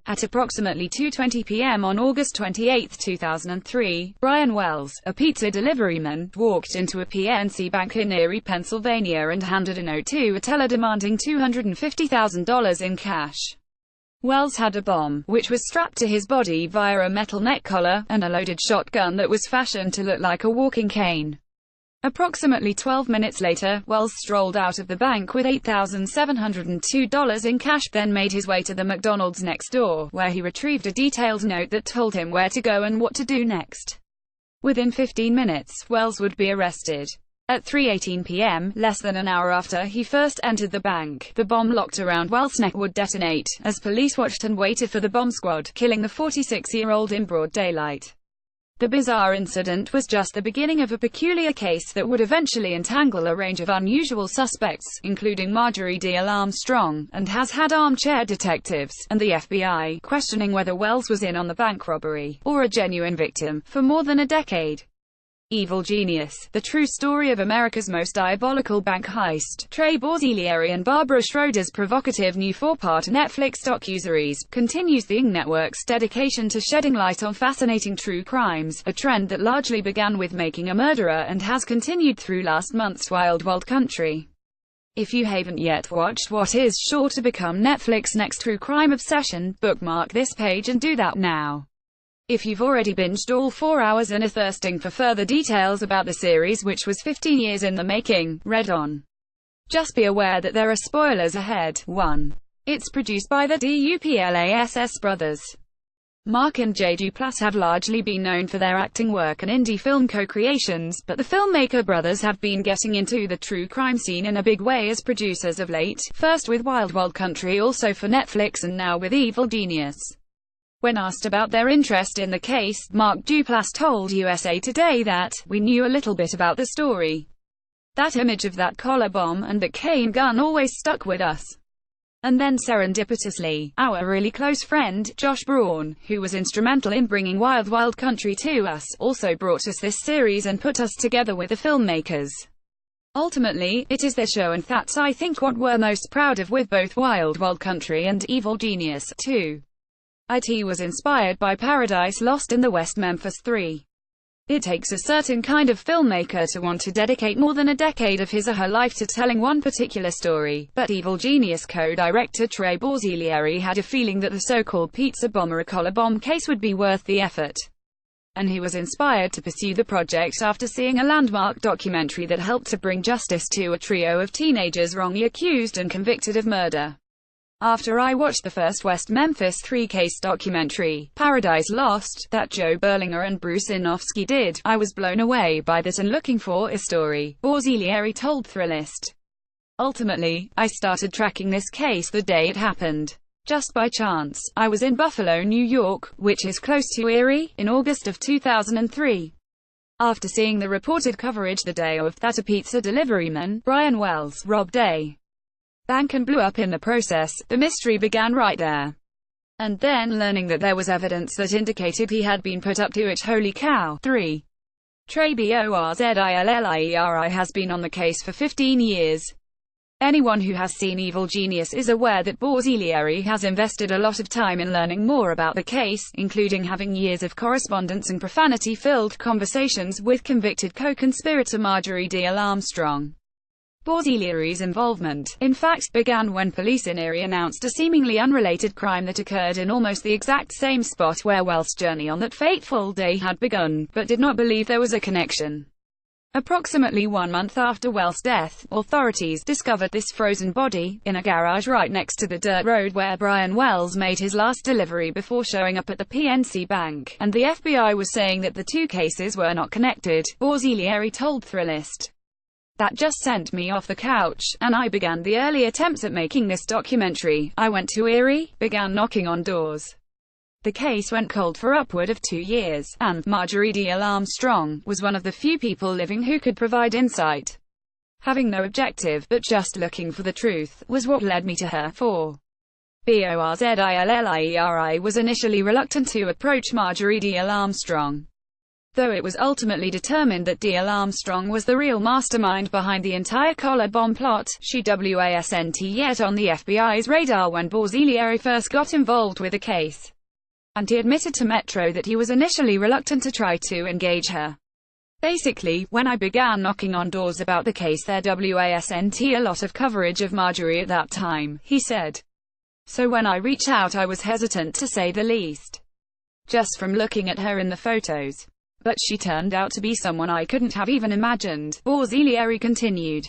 At approximately 2:20 p.m. on August 28, 2003, Brian Wells, a pizza deliveryman, walked into a PNC bank in Erie, Pennsylvania and handed a note to a teller demanding $250,000 in cash. Wells had a bomb, which was strapped to his body via a metal neck collar, and a loaded shotgun that was fashioned to look like a walking cane. Approximately 12 minutes later, Wells strolled out of the bank with $8,702 in cash, then made his way to the McDonald's next door, where he retrieved a detailed note that told him where to go and what to do next. Within 15 minutes, Wells would be arrested. At 3:18 p.m., less than an hour after he first entered the bank, the bomb locked around Wells' neck would detonate, as police watched and waited for the bomb squad, killing the 46-year-old in broad daylight. The bizarre incident was just the beginning of a peculiar case that would eventually entangle a range of unusual suspects, including Marjorie Diehl Armstrong, and has had armchair detectives, and the FBI, questioning whether Wells was in on the bank robbery, or a genuine victim, for more than a decade. Evil Genius: The True Story of America's Most Diabolical Bank Heist. Trey Borzilieri and Barbara Schroeder's provocative new 4-part Netflix docuseries continues the network's dedication to shedding light on fascinating true crimes, a trend that largely began with Making a Murderer and has continued through last month's Wild Wild Country. If you haven't yet watched what is sure to become Netflix's next true crime obsession, bookmark this page and do that now. If you've already binged all 4 hours and are thirsting for further details about the series, which was 15 years in the making, read on. Just be aware that there are spoilers ahead. 1. It's produced by the Duplass brothers. Mark and Jay Duplass have largely been known for their acting work and indie film co-creations, but the filmmaker brothers have been getting into the true crime scene in a big way as producers of late, first with Wild Wild Country, also for Netflix, and now with Evil Genius. When asked about their interest in the case, Mark Duplass told USA Today that, "We knew a little bit about the story. That image of that collar bomb and that cane gun always stuck with us. And then serendipitously, our really close friend, Josh Braun, who was instrumental in bringing Wild Wild Country to us, also brought us this series and put us together with the filmmakers. Ultimately, it is their show, and that's I think what we're most proud of with both Wild Wild Country and Evil Genius, too. It was inspired by Paradise Lost in the West Memphis 3. It takes a certain kind of filmmaker to want to dedicate more than a decade of his or her life to telling one particular story, but Evil Genius co-director Trey Borzilieri had a feeling that the so-called pizza bomb or a collar bomb case would be worth the effort. And he was inspired to pursue the project after seeing a landmark documentary that helped to bring justice to a trio of teenagers wrongly accused and convicted of murder. After I watched the first West Memphis 3 case documentary, Paradise Lost, that Joe Berlinger and Bruce Sinofsky did, I was blown away by this and looking for a story, Borzilieri told Thrillist. Ultimately, I started tracking this case the day it happened. Just by chance, I was in Buffalo, New York, which is close to Erie, in August of 2003. After seeing the reported coverage the day of that a pizza deliveryman, Brian Wells, robbed a bank and blew up in the process, the mystery began right there. And then learning that there was evidence that indicated he had been put up to it. Holy cow. 3. Trey Borzilieri has been on the case for 15 years. Anyone who has seen Evil Genius is aware that Borzilieri has invested a lot of time in learning more about the case, including having years of correspondence and profanity-filled conversations with convicted co-conspirator Marjorie Diehl Armstrong. Borzilieri's involvement, in fact, began when police in Erie announced a seemingly unrelated crime that occurred in almost the exact same spot where Wells' journey on that fateful day had begun, but did not believe there was a connection. Approximately 1 month after Wells' death, authorities discovered this frozen body in a garage right next to the dirt road where Brian Wells made his last delivery before showing up at the PNC Bank, and the FBI was saying that the two cases were not connected, Borzilieri told Thrillist. That just sent me off the couch, and I began the early attempts at making this documentary. I went to Erie, began knocking on doors. The case went cold for upward of 2 years, and Marjorie Diehl Armstrong was one of the few people living who could provide insight. Having no objective, but just looking for the truth, was what led me to her. 4. Borzilieri was initially reluctant to approach Marjorie Diehl Armstrong. though it was ultimately determined that D.L. Armstrong was the real mastermind behind the entire collar bomb plot. She wasn't yet on the FBI's radar when Borzilieri first got involved with the case, and he admitted to Metro that he was initially reluctant to try to engage her. Basically, when I began knocking on doors about the case, there wasn't a lot of coverage of Marjorie at that time, he said. So when I reached out I was hesitant to say the least, just from looking at her in the photos. But she turned out to be someone I couldn't have even imagined, Borzilieri continued.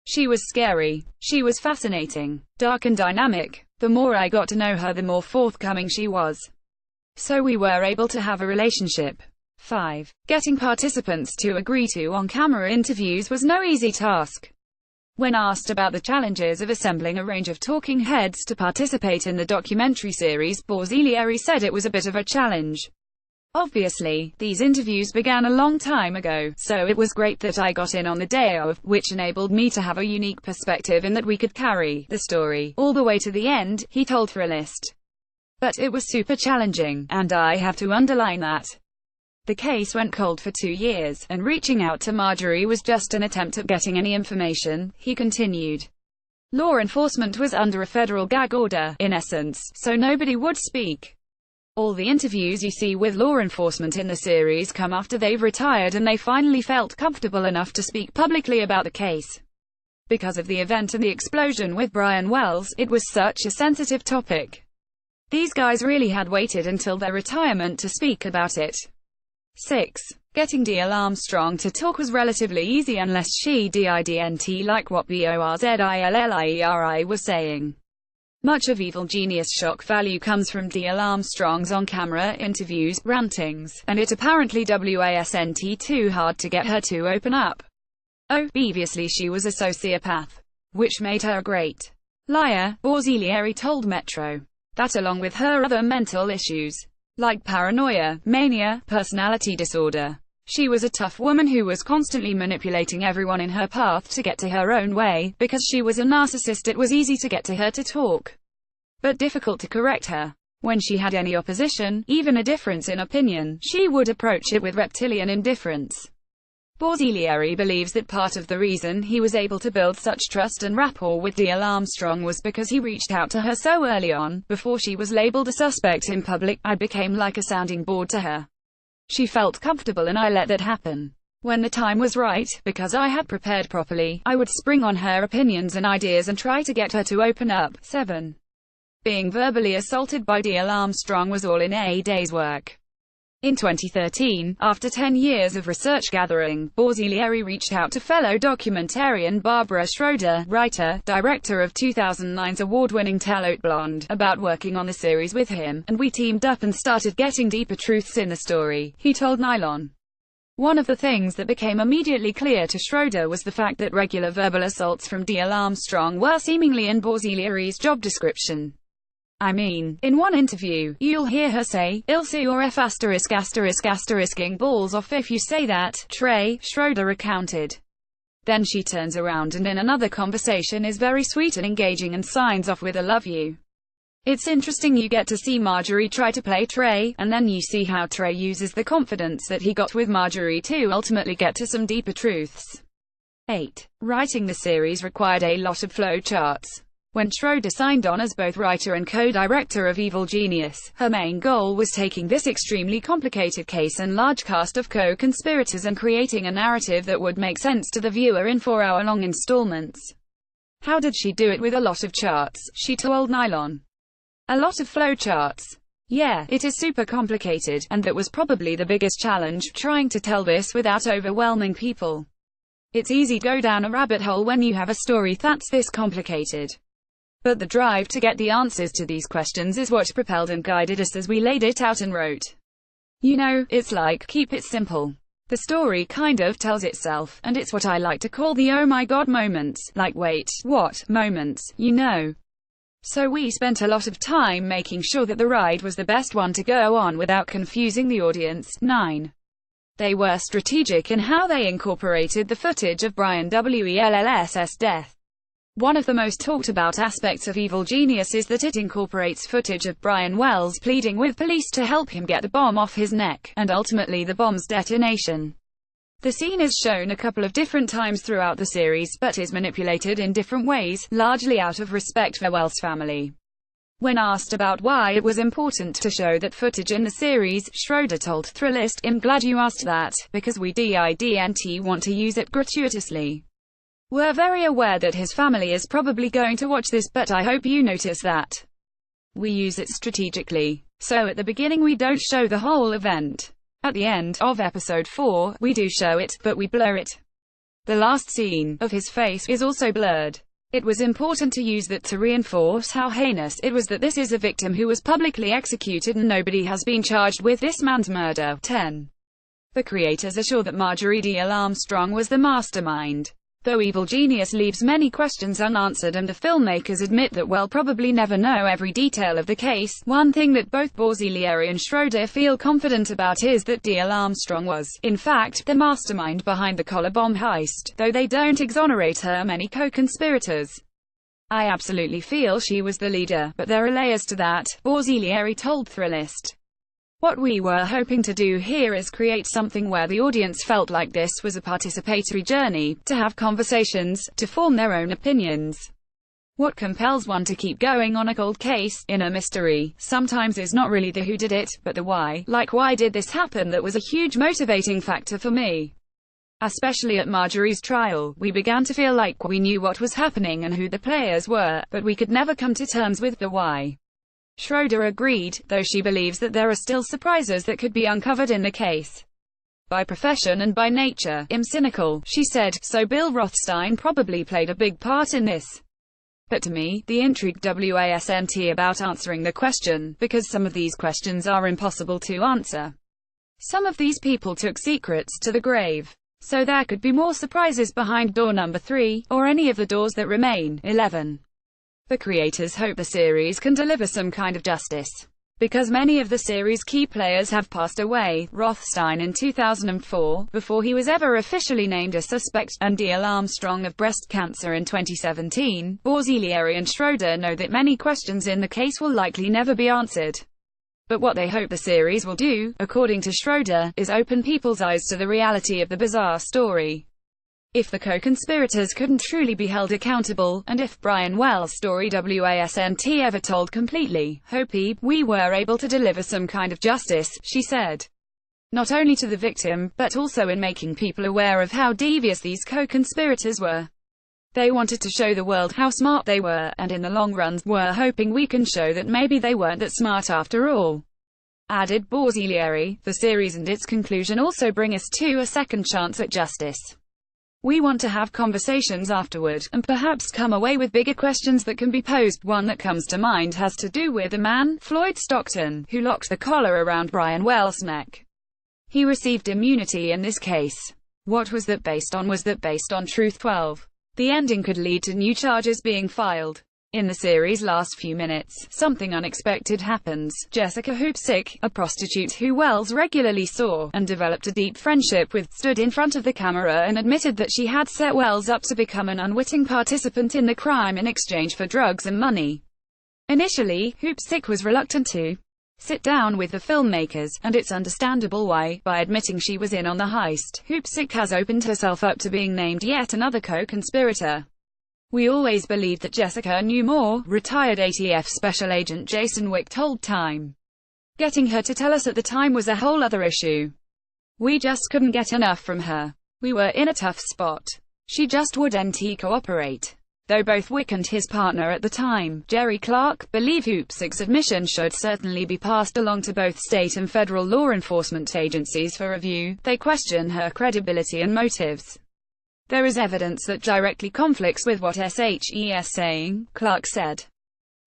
She was scary. She was fascinating, dark and dynamic. The more I got to know her, the more forthcoming she was. So we were able to have a relationship. 5. Getting participants to agree to on-camera interviews was no easy task. When asked about the challenges of assembling a range of talking heads to participate in the documentary series, Borzilieri said it was a bit of a challenge. Obviously, these interviews began a long time ago, so it was great that I got in on the day of, which enabled me to have a unique perspective in that we could carry the story all the way to the end, he told Thrillist. But it was super challenging, and I have to underline that. The case went cold for 2 years, and reaching out to Marjorie was just an attempt at getting any information, he continued. Law enforcement was under a federal gag order, in essence, so nobody would speak. All the interviews you see with law enforcement in the series come after they've retired and they finally felt comfortable enough to speak publicly about the case. Because of the event and the explosion with Brian Wells, it was such a sensitive topic. These guys really had waited until their retirement to speak about it. 6. Getting D.L. Armstrong to talk was relatively easy unless she didn't like what Borzilieri was saying. Much of Evil Genius' shock value comes from D.L. Armstrong's on-camera interviews, rantings, and it apparently wasn't too hard to get her to open up. Obviously she was a sociopath, which made her a great liar, Borzilieri told Metro. That along with her other mental issues, like paranoia, mania, personality disorder. She was a tough woman who was constantly manipulating everyone in her path to get to her own way. Because she was a narcissist, it was easy to get to her to talk, but difficult to correct her. When she had any opposition, even a difference in opinion, she would approach it with reptilian indifference. Borzilieri believes that part of the reason he was able to build such trust and rapport with D.L. Armstrong was because he reached out to her so early on, before she was labeled a suspect in public. I became like a sounding board to her. She felt comfortable and I let that happen. When the time was right, because I had prepared properly, I would spring on her opinions and ideas and try to get her to open up. 7. Being verbally assaulted by D.L. Armstrong was all in a day's work. In 2013, after 10 years of research gathering, Borzilieri reached out to fellow documentarian Barbara Schroeder, writer, director of 2009's award-winning Telot Blonde, about working on the series with him, and we teamed up and started getting deeper truths in the story, he told Nylon. One of the things that became immediately clear to Schroeder was the fact that regular verbal assaults from D.L. Armstrong were seemingly in Borzilieri's job description. I mean, in one interview, you'll hear her say, "I'll see your F*** asterisk balls off if you say that, Trey," Schroeder recounted. Then she turns around and in another conversation is very sweet and engaging and signs off with "I love you." It's interesting, you get to see Marjorie try to play Trey, and then you see how Trey uses the confidence that he got with Marjorie to ultimately get to some deeper truths. 8. Writing the series required a lot of flow charts. When Schroeder signed on as both writer and co-director of Evil Genius, her main goal was taking this extremely complicated case and large cast of co-conspirators and creating a narrative that would make sense to the viewer in 4-hour-long installments. How did she do it? With a lot of charts, she told Nylon. A lot of flow charts. Yeah, it is super complicated, and that was probably the biggest challenge, trying to tell this without overwhelming people. It's easy to go down a rabbit hole when you have a story that's this complicated. But the drive to get the answers to these questions is what propelled and guided us as we laid it out and wrote. You know, it's like, keep it simple. The story kind of tells itself, and it's what I like to call the oh my god moments, like wait, what, moments, you know. So we spent a lot of time making sure that the ride was the best one to go on without confusing the audience. 9. They were strategic in how they incorporated the footage of Brian Wells's death. One of the most talked about aspects of Evil Genius is that it incorporates footage of Brian Wells pleading with police to help him get the bomb off his neck, and ultimately the bomb's detonation. The scene is shown a couple of different times throughout the series, but is manipulated in different ways, largely out of respect for Wells' family. When asked about why it was important to show that footage in the series, Schroeder told Thrillist, "I'm glad you asked that, because we didn't want to use it gratuitously. We're very aware that his family is probably going to watch this, but I hope you notice that we use it strategically. So at the beginning we don't show the whole event. At the end of episode 4, we do show it, but we blur it. The last scene of his face is also blurred. It was important to use that to reinforce how heinous it was that this is a victim who was publicly executed and nobody has been charged with this man's murder." 10. The creators are sure that Marjorie Diehl Armstrong was the mastermind. Though Evil Genius leaves many questions unanswered and the filmmakers admit that we'll probably never know every detail of the case, one thing that both Borzilieri and Schroeder feel confident about is that Diehl Armstrong was, in fact, the mastermind behind the collar bomb heist, though they don't exonerate her many co-conspirators. "I absolutely feel she was the leader, but there are layers to that," Borzilieri told Thrillist. "What we were hoping to do here is create something where the audience felt like this was a participatory journey, to have conversations, to form their own opinions. What compels one to keep going on a cold case, in a mystery, sometimes is not really the who did it, but the why. Like why did this happen? That was a huge motivating factor for me. Especially at Marjorie's trial, we began to feel like we knew what was happening and who the players were, but we could never come to terms with the why." Schroeder agreed, though she believes that there are still surprises that could be uncovered in the case. "By profession and by nature, I'm cynical," she said, "so Bill Rothstein probably played a big part in this. But to me, the intrigue wasn't about answering the question, because some of these questions are impossible to answer. Some of these people took secrets to the grave. So there could be more surprises behind door number 3, or any of the doors that remain." 11. The creators hope the series can deliver some kind of justice. Because many of the series' key players have passed away, Rothstein in 2004, before he was ever officially named a suspect, and Diehl Armstrong of breast cancer in 2017, Borzilieri and Schroeder know that many questions in the case will likely never be answered. But what they hope the series will do, according to Schroeder, is open people's eyes to the reality of the bizarre story. If the co-conspirators couldn't truly be held accountable, and if Brian Wells' story wasn't ever told completely, we were able to deliver some kind of justice, she said. Not only to the victim, but also in making people aware of how devious these co-conspirators were. They wanted to show the world how smart they were, and in the long run, we're hoping we can show that maybe they weren't that smart after all. Added Borzilieri, the series and its conclusion also bring us to a second chance at justice. We want to have conversations afterward, and perhaps come away with bigger questions that can be posed. One that comes to mind has to do with the man, Floyd Stockton, who locked the collar around Brian Wells' neck. He received immunity in this case. What was that based on? Was that based on Truth 12? The ending could lead to new charges being filed. In the series' last few minutes, something unexpected happens. Jessica Hoopsick, a prostitute who Wells regularly saw, and developed a deep friendship with, stood in front of the camera and admitted that she had set Wells up to become an unwitting participant in the crime in exchange for drugs and money. Initially, Hoopsick was reluctant to sit down with the filmmakers, and it's understandable why. By admitting she was in on the heist, Hoopsick has opened herself up to being named yet another co-conspirator. "We always believed that Jessica knew more," retired ATF Special Agent Jason Wick told Time. "Getting her to tell us at the time was a whole other issue. We just couldn't get enough from her. We were in a tough spot. She just wouldn't cooperate." Though both Wick and his partner at the time, Jerry Clark, believe Hoopsick's admission should certainly be passed along to both state and federal law enforcement agencies for review, they question her credibility and motives. "There is evidence that directly conflicts with what SHE's saying," Clark said.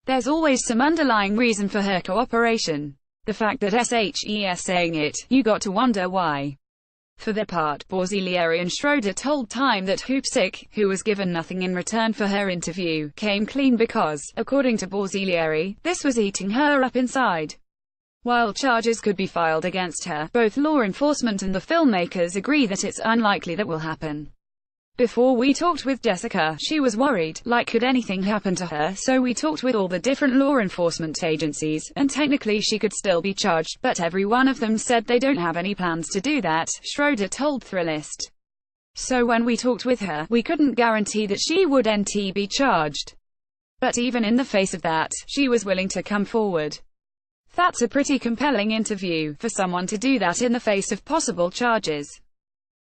"There's always some underlying reason for her cooperation. The fact that SHE's saying it, you got to wonder why." For their part, Borzilieri and Schroeder told Time that Hoopsick, who was given nothing in return for her interview, came clean because, according to Borzilieri, this was eating her up inside. While charges could be filed against her, both law enforcement and the filmmakers agree that it's unlikely that will happen. Before we talked with Jessica, she was worried, like could anything happen to her, so we talked with all the different law enforcement agencies, and technically she could still be charged, but every one of them said they don't have any plans to do that, Schroeder told Thrillist. So when we talked with her, we couldn't guarantee that she wouldn't be charged. But even in the face of that, she was willing to come forward. That's a pretty compelling interview, for someone to do that in the face of possible charges.